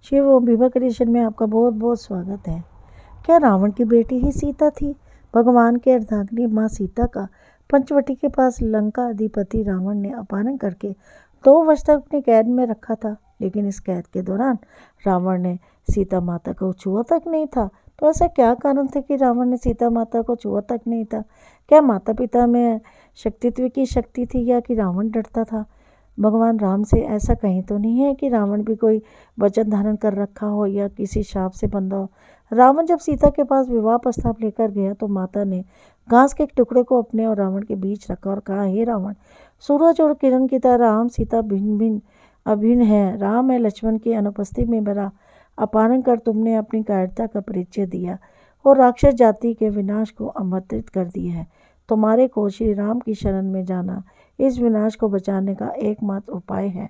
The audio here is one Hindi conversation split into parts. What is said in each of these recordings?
शिव ओम विभा क्रिएशन में आपका बहुत बहुत स्वागत है। क्या रावण की बेटी ही सीता थी? भगवान के अर्धांगिनी माँ सीता का पंचवटी के पास लंका अधिपति रावण ने अपहरण करके 2 वर्ष तक अपनी कैद में रखा था। लेकिन इस कैद के दौरान रावण ने सीता माता को छुआ तक नहीं था। तो ऐसा क्या कारण था कि रावण ने सीता माता को छुआ तक नहीं था? क्या माता पिता में शक्तित्व की शक्ति थी या कि रावण डरता था भगवान राम से? ऐसा कहीं तो नहीं है कि रावण भी कोई वचन धारण कर रखा हो या किसी शाप से बंधा हो। रावण जब सीता के पास विवाह प्रस्ताव लेकर गया तो माता ने घास के एक टुकड़े को अपने और रावण के बीच रखा और कहा, हे रावण, सूरज और किरण की तरह राम सीता भिन्न भिन्न अभिन्न है। राम है लक्ष्मण की अनुपस्थिति में मेरा अपहरण कर तुमने अपनी कायरता का परिचय दिया और राक्षस जाति के विनाश को आमंत्रित कर दिया है। तुम्हारे को श्री राम की शरण में जाना इस विनाश को बचाने का एकमात्र उपाय है,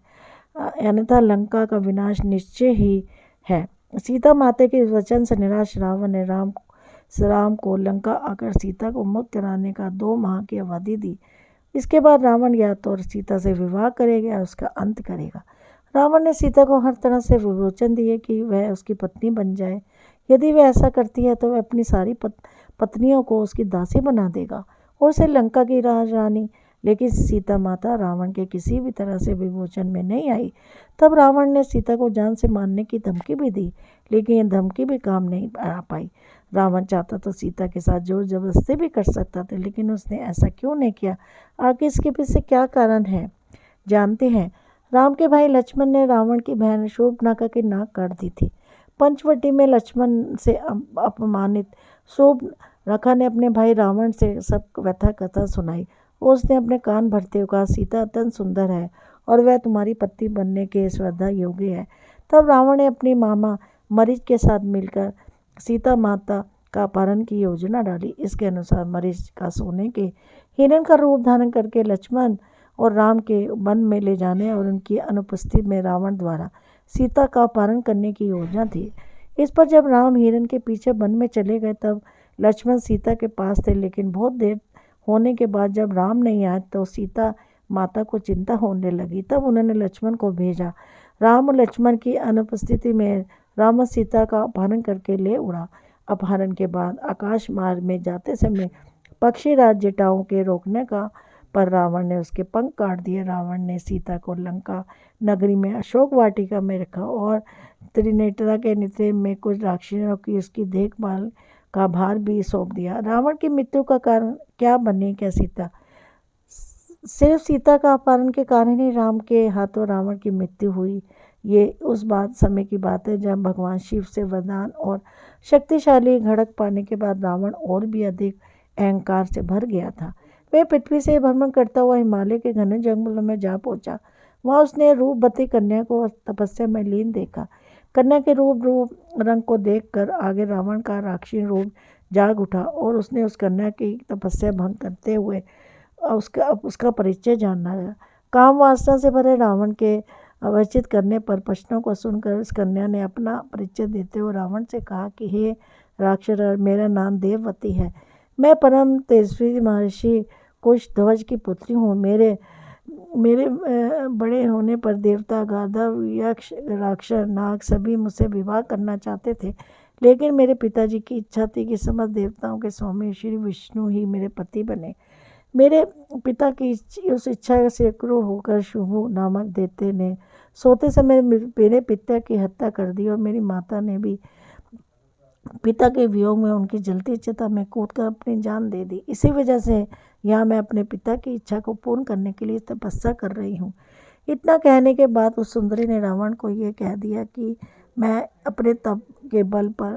अन्यथा लंका का विनाश निश्चय ही है। सीता माता के वचन से निराश रावण ने राम को लंका आकर सीता को मुक्त कराने का 2 माह की अवधि दी। इसके बाद रावण या तो सीता से विवाह करेगा या उसका अंत करेगा। रावण ने सीता को हर तरह से विमोचन दिए कि वह उसकी पत्नी बन जाए। यदि वह ऐसा करती है तो वह अपनी सारी पत्नियों को उसकी दासी बना देगा और उसे लंका की राजरानी। लेकिन सीता माता रावण के किसी भी तरह से विमोचन में नहीं आई। तब रावण ने सीता को जान से मारने की धमकी भी दी, लेकिन यह धमकी भी काम नहीं आ पाई। रावण चाहता तो सीता के साथ जोर जबरदस्ती भी कर सकता था, लेकिन उसने ऐसा क्यों नहीं किया? आगे इसके पीछे क्या कारण है, जानते हैं। राम के भाई लक्ष्मण ने रावण की बहन शूर्पणखा की नाक काट दी थी। पंचवटी में लक्ष्मण से अपमानित शूर्पणखा ने अपने भाई रावण से सब व्यथा कथा सुनाई। उसने अपने कान भरते हुए कहा, सीता अत्यंत सुंदर है और वह तुम्हारी पत्नी बनने के श्रद्धा योग्य है। तब रावण ने अपनी मामा मरीच के साथ मिलकर सीता माता का अपहरण की योजना डाली। इसके अनुसार मरीच का सोने के हिरण का रूप धारण करके लक्ष्मण और राम के वन में ले जाने और उनकी अनुपस्थिति में रावण द्वारा सीता का अपहरण करने की योजना थी। इस पर जब राम हिरण के पीछे वन में चले गए तब लक्ष्मण सीता के पास थे, लेकिन बहुत देर होने के बाद जब राम नहीं आए तो सीता माता को चिंता होने लगी। तब उन्होंने लक्ष्मण को भेजा। राम और लक्ष्मण की अनुपस्थिति में रावण सीता का अपहरण करके ले उड़ा। अपहरण के बाद आकाश मार्ग में जाते समय पक्षी राज जटाओं के रोकने का पर रावण ने उसके पंख काट दिए। रावण ने सीता को लंका नगरी में अशोक वाटिका में रखा और त्रिनेत्रा के नित्य में कुछ राक्षसों की उसकी देखभाल का भार भी सौंप दिया। रावण की मृत्यु का कारण क्या बने? क्या सीता? सिर्फ सीता का अपहरण के कारण ही राम के हाथों रावण की मृत्यु हुई। ये उस समय की बात है जब भगवान शिव से वरदान और शक्तिशाली घड़क पाने के बाद रावण और भी अधिक अहंकार से भर गया था। वह पृथ्वी से भ्रमण करता हुआ हिमालय के घने जंगलों में जा पहुंचा। वहां उसने रूपवती कन्या को तपस्या में लीन देखा। कन्या के रूप रंग को देखकर आगे रावण का राक्षसी रूप जाग उठा और उसने उस कन्या की तपस्या भंग करते हुए उसका परिचय जानना है। काम वासना से भरे रावण के अवचित करने पर प्रश्नों को सुनकर उस कन्या ने अपना परिचय देते हुए रावण से कहा कि हे राक्षस, मेरा नाम देववती है। मैं परम तेजस्वी महर्षि कुशध्वज की पुत्री हूँ। मेरे बड़े होने पर देवता, गाधव, यक्ष, राक्षस, नाग सभी मुझसे विवाह करना चाहते थे, लेकिन मेरे पिताजी की इच्छा थी कि समस्त देवताओं के स्वामी श्री विष्णु ही मेरे पति बने। मेरे पिता की उस इच्छा से क्रूर होकर शुभु नामक देवते ने सोते समय मेरे पिता की हत्या कर दी और मेरी माता ने भी पिता के वियोग में उनकी जलती चिता में कूदकर अपनी जान दे दी। इसी वजह से यहाँ मैं अपने पिता की इच्छा को पूर्ण करने के लिए तपस्या कर रही हूँ। इतना कहने के बाद उस सुंदरी ने रावण को यह कह दिया कि मैं अपने तप के बल पर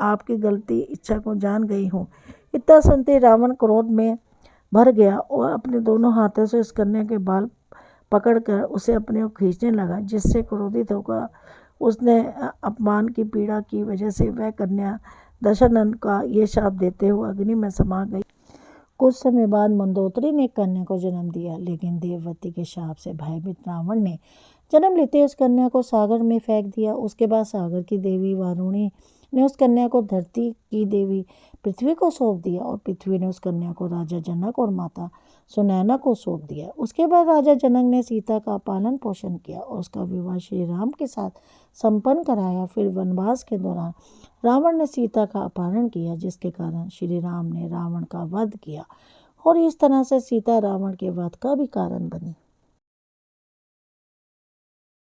आपकी गलती इच्छा को जान गई हूँ। इतना सुनते रावण क्रोध में भर गया और अपने दोनों हाथों से उस कन्या के बाल पकड़कर उसे अपने ओर खींचने लगा, जिससे क्रोधित होकर उसने अपमान की पीड़ा की वजह से वह कन्या दशानन का ये शाप देते हुए अग्नि में समा गई। कुछ समय बाद मंदोदरी ने कन्या को जन्म दिया, लेकिन देववती के शाप से भयभीत रावण ने जन्म लेते उस कन्या को सागर में फेंक दिया। उसके बाद सागर की देवी वारुणी ने उस कन्या को धरती की देवी पृथ्वी को सौंप दिया और पृथ्वी ने उस कन्या को राजा जनक और माता सुनैना को सौंप दिया। उसके बाद राजा जनक ने सीता का पालन पोषण किया और उसका विवाह श्री राम के साथ संपन्न कराया। फिर वनवास के दौरान रावण ने सीता का अपहरण किया, जिसके कारण श्री राम ने रावण का वध किया और इस तरह से सीता रावण के वध का भी कारण बनी।